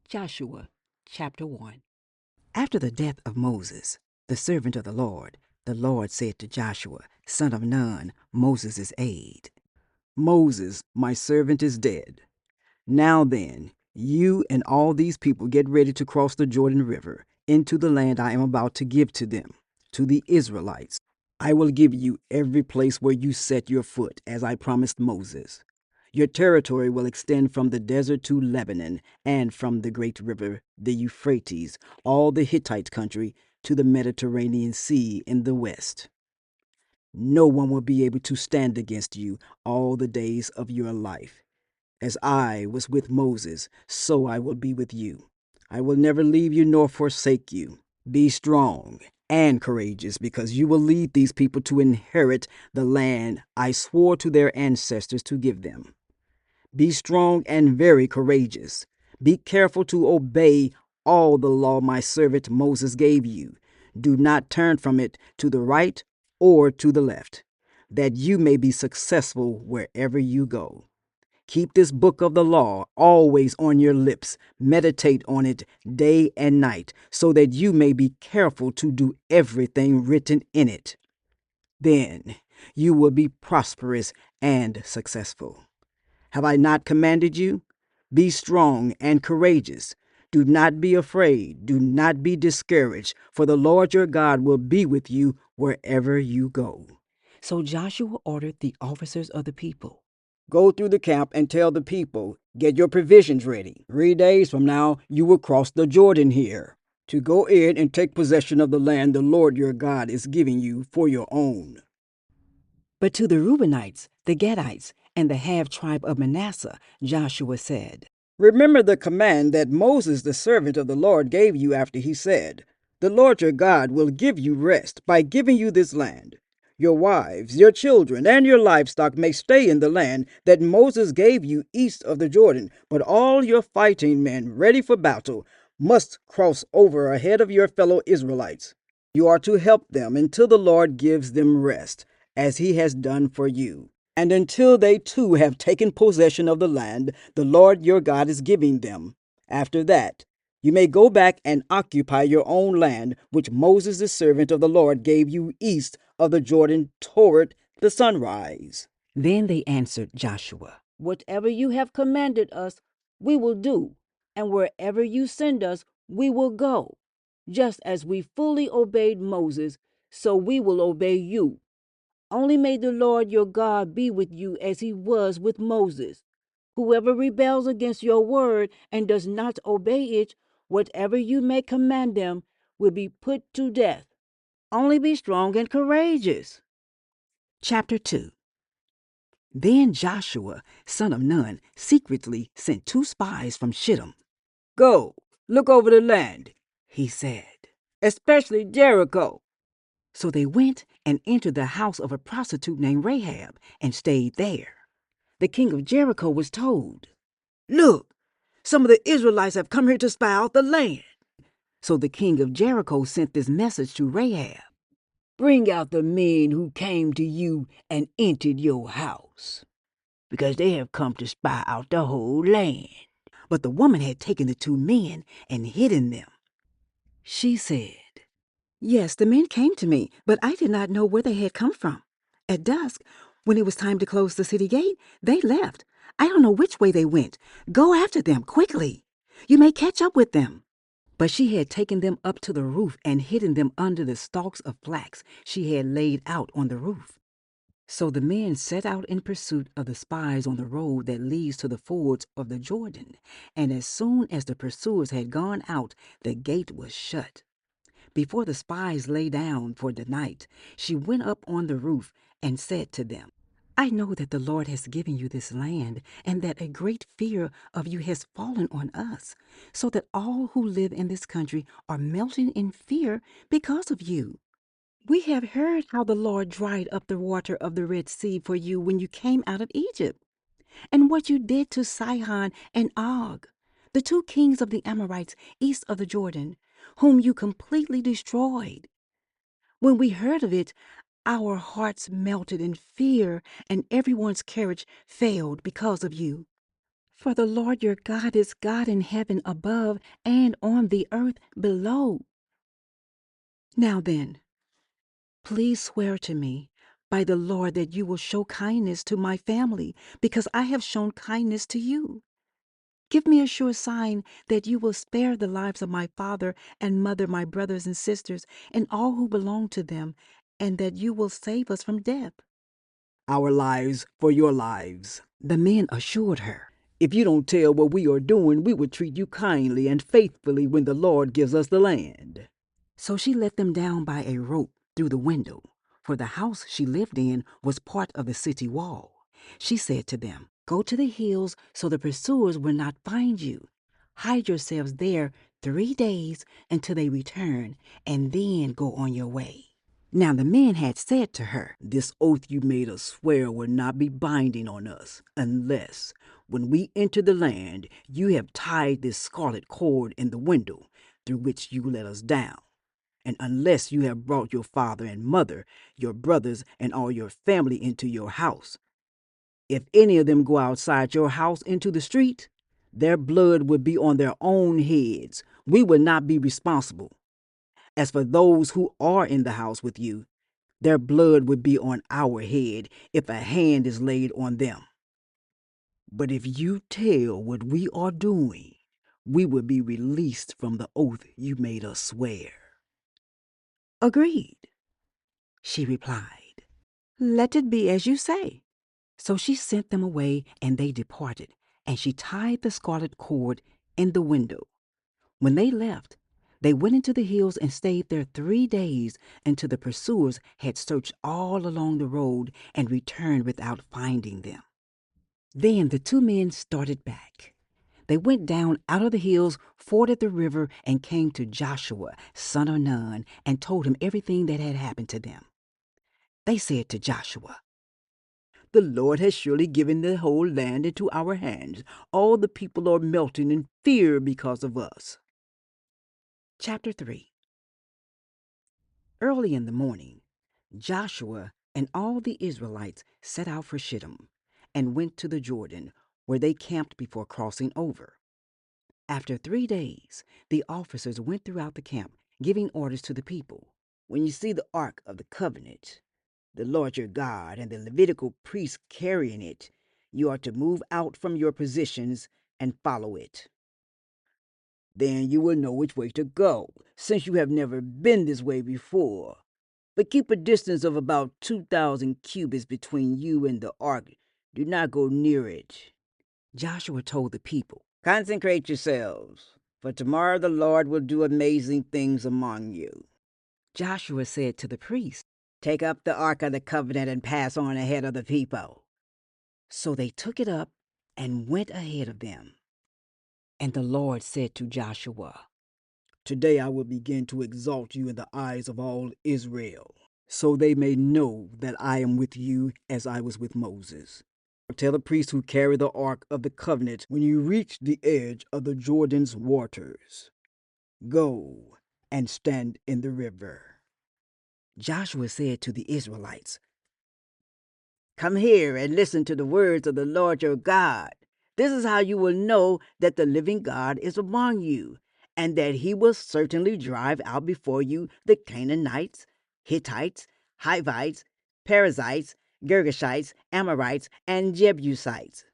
Joshua chapter 1. After the death of Moses, the servant of the Lord said to Joshua, son of Nun, Moses' aide, Moses, my servant, is dead. Now then, you and all these people get ready to cross the Jordan River into the land I am about to give to them, to the Israelites. I will give you every place where you set your foot, as I promised Moses. Your territory will extend from the desert to Lebanon, and from the great river, the Euphrates, all the Hittite country, to the Mediterranean Sea in the west. No one will be able to stand against you all the days of your life. As I was with Moses, so I will be with you. I will never leave you nor forsake you. Be strong and courageous, because you will lead these people to inherit the land I swore to their ancestors to give them. Be strong and very courageous. Be careful to obey all the law my servant Moses gave you. Do not turn from it to the right or to the left, that you may be successful wherever you go. Keep this book of the law always on your lips. Meditate on it day and night, so that you may be careful to do everything written in it. Then you will be prosperous and successful. Have I not commanded you? Be strong and courageous. Do not be afraid. Do not be discouraged, for the Lord your God will be with you wherever you go. So Joshua ordered the officers of the people, go through the camp and tell the people, get your provisions ready. 3 days from now, you will cross the Jordan here, to go in and take possession of the land the Lord your God is giving you for your own. But to the Reubenites, the Gadites, and the half-tribe of Manasseh, Joshua said, remember the command that Moses, the servant of the Lord, gave you after he said, the Lord your God will give you rest by giving you this land. Your wives, your children, and your livestock may stay in the land that Moses gave you east of the Jordan, but all your fighting men ready for battle must cross over ahead of your fellow Israelites. You are to help them until the Lord gives them rest, as he has done for you, and until they too have taken possession of the land the Lord your God is giving them. After that, you may go back and occupy your own land, which Moses the servant of the Lord gave you east of the Jordan toward the sunrise. Then they answered Joshua, whatever you have commanded us, we will do, and wherever you send us, we will go. Just as we fully obeyed Moses, so we will obey you. Only may the Lord your God be with you as he was with Moses. Whoever rebels against your word and does not obey it, whatever you may command them, will be put to death. Only be strong and courageous. Chapter 2. Then Joshua, son of Nun, secretly sent 2 spies from Shittim. Go, look over the land, he said, especially Jericho. So they went and entered the house of a prostitute named Rahab and stayed there. The king of Jericho was told, look, some of the Israelites have come here to spy out the land. So the king of Jericho sent this message to Rahab, bring out the men who came to you and entered your house, because they have come to spy out the whole land. But the woman had taken the 2 men and hidden them. She said, yes, the men came to me, but I did not know where they had come from. At dusk, when it was time to close the city gate, they left. I don't know which way they went. Go after them quickly. You may catch up with them. But she had taken them up to the roof and hidden them under the stalks of flax she had laid out on the roof. So the men set out in pursuit of the spies on the road that leads to the fords of the Jordan, and as soon as the pursuers had gone out, the gate was shut. Before the spies lay down for the night, she went up on the roof and said to them, I know that the Lord has given you this land, and that a great fear of you has fallen on us, so that all who live in this country are melting in fear because of you. We have heard how the Lord dried up the water of the Red Sea for you when you came out of Egypt, and what you did to Sihon and Og, the 2 kings of the Amorites east of the Jordan, whom you completely destroyed. When we heard of it, our hearts melted in fear, and everyone's courage failed because of you. For the Lord your God is God in heaven above and on the earth below. Now then, please swear to me by the Lord that you will show kindness to my family, because I have shown kindness to you. Give me a sure sign that you will spare the lives of my father and mother, my brothers and sisters, and all who belong to them, and that you will save us from death. Our lives for your lives, the men assured her. If you don't tell what we are doing, we will treat you kindly and faithfully when the Lord gives us the land. So she let them down by a rope through the window, for the house she lived in was part of the city wall. She said to them, "Go to the hills so the pursuers will not find you. Hide yourselves there 3 days until they return, and then go on your way." Now the men had said to her, "This oath you made us swear will not be binding on us, unless, when we enter the land, you have tied this scarlet cord in the window through which you let us down, and unless you have brought your father and mother, your brothers, and all your family into your house. If any of them go outside your house into the street, their blood would be on their own heads. We will not be responsible. As for those who are in the house with you, their blood would be on our head if a hand is laid on them. But if you tell what we are doing, we will be released from the oath you made us swear." "Agreed," she replied. "Let it be as you say." So she sent them away, and they departed, and she tied the scarlet cord in the window. When they left, they went into the hills and stayed there 3 days until the pursuers had searched all along the road and returned without finding them. Then the 2 men started back. They went down out of the hills, forded the river, and came to Joshua, son of Nun, and told him everything that had happened to them. They said to Joshua, "The Lord has surely given the whole land into our hands. All the people are melting in fear because of us." Chapter 3. Early in the morning, Joshua and all the Israelites set out for Shittim and went to the Jordan, where they camped before crossing over. After 3 days, the officers went throughout the camp, giving orders to the people. "When you see the Ark of the Covenant, the Lord your God, and the Levitical priests carrying it, you are to move out from your positions and follow it. Then you will know which way to go, since you have never been this way before. But keep a distance of about 2,000 cubits between you and the ark. Do not go near it." Joshua told the people, "Consecrate yourselves, for tomorrow the Lord will do amazing things among you." Joshua said to the priests, "Take up the Ark of the Covenant and pass on ahead of the people." So they took it up and went ahead of them. And the Lord said to Joshua, "Today I will begin to exalt you in the eyes of all Israel, so they may know that I am with you as I was with Moses. Tell the priests who carry the Ark of the Covenant, when you reach the edge of the Jordan's waters, go and stand in the river." Joshua said to the Israelites, "Come here and listen to the words of the Lord your God. This is how you will know that the living God is among you, and that he will certainly drive out before you the Canaanites, Hittites, Hivites, Perizzites, Girgashites, Amorites, and Jebusites.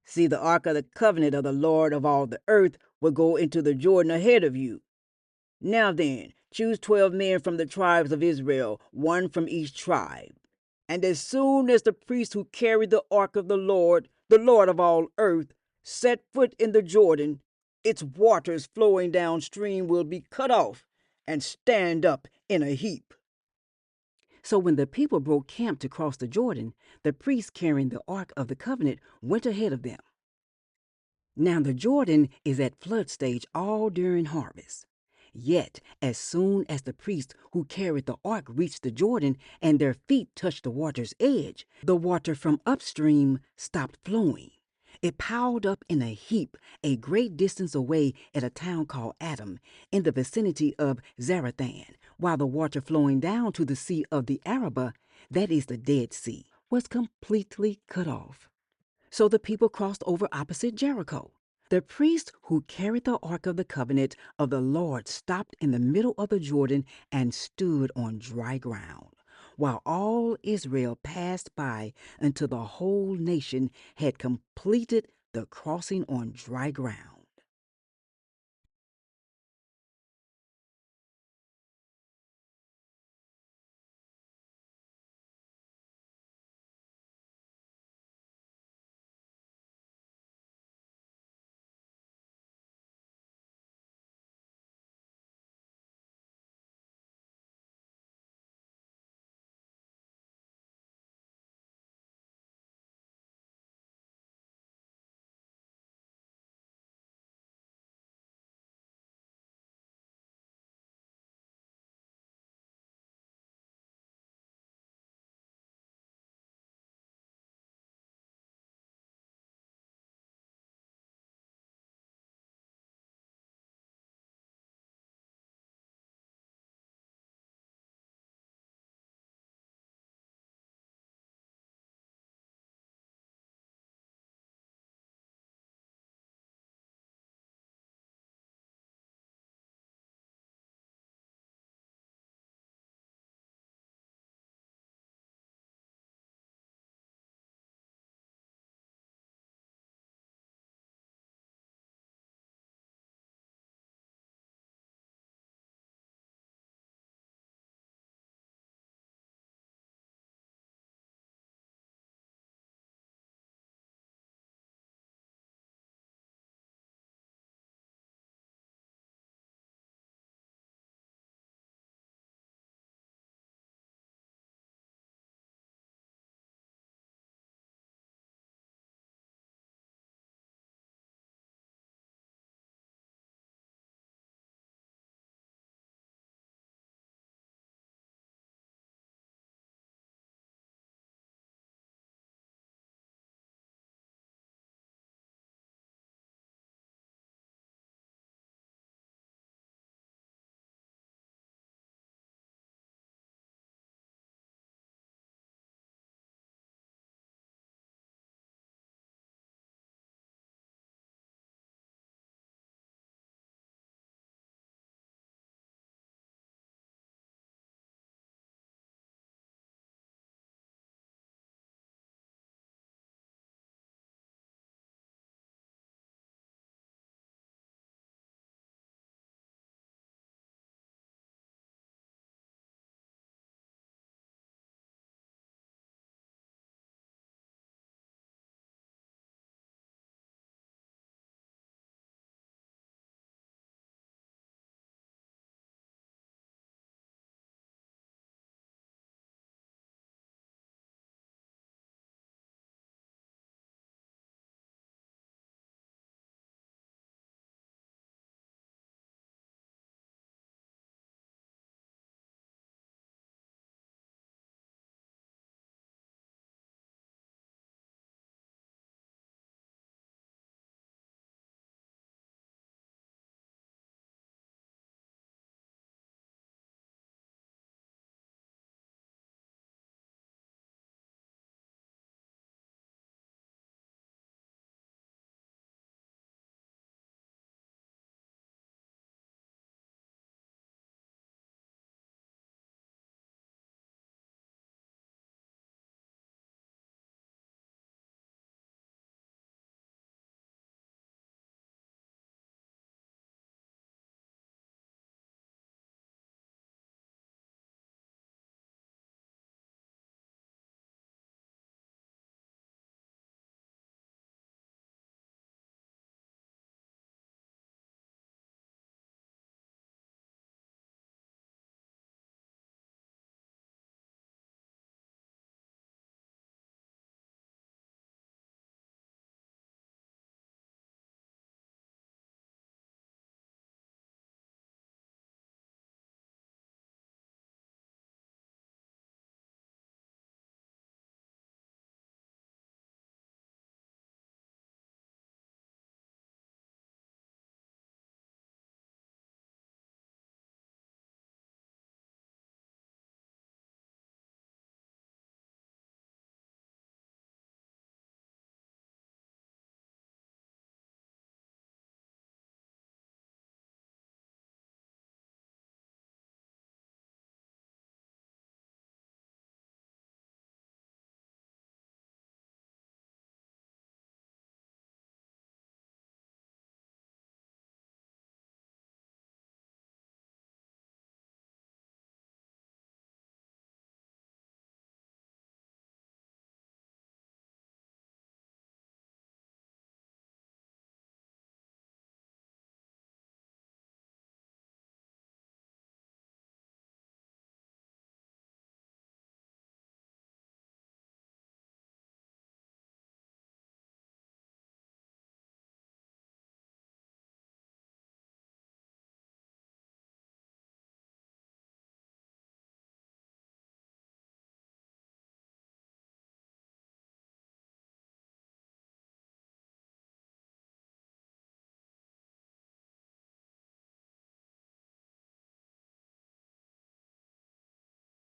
See, the Ark of the Covenant of the Lord of all the earth will go into the Jordan ahead of you. Now then, choose 12 men from the tribes of Israel, one from each tribe. And as soon as the priests who carry the ark of the Lord of all earth, set foot in the Jordan, its waters flowing downstream will be cut off and stand up in a heap." So when the people broke camp to cross the Jordan, the priests carrying the Ark of the Covenant went ahead of them. Now the Jordan is at flood stage all during harvest. Yet, as soon as the priests who carried the ark reached the Jordan and their feet touched the water's edge, the water from upstream stopped flowing. It piled up in a heap a great distance away at a town called Adam, in the vicinity of Zarethan, while the water flowing down to the Sea of the Arabah, that is the Dead Sea, was completely cut off. So the people crossed over opposite Jericho. The priest who carried the ark of the covenant of the Lord stopped in the middle of the Jordan and stood on dry ground, while all Israel passed by until the whole nation had completed the crossing on dry ground.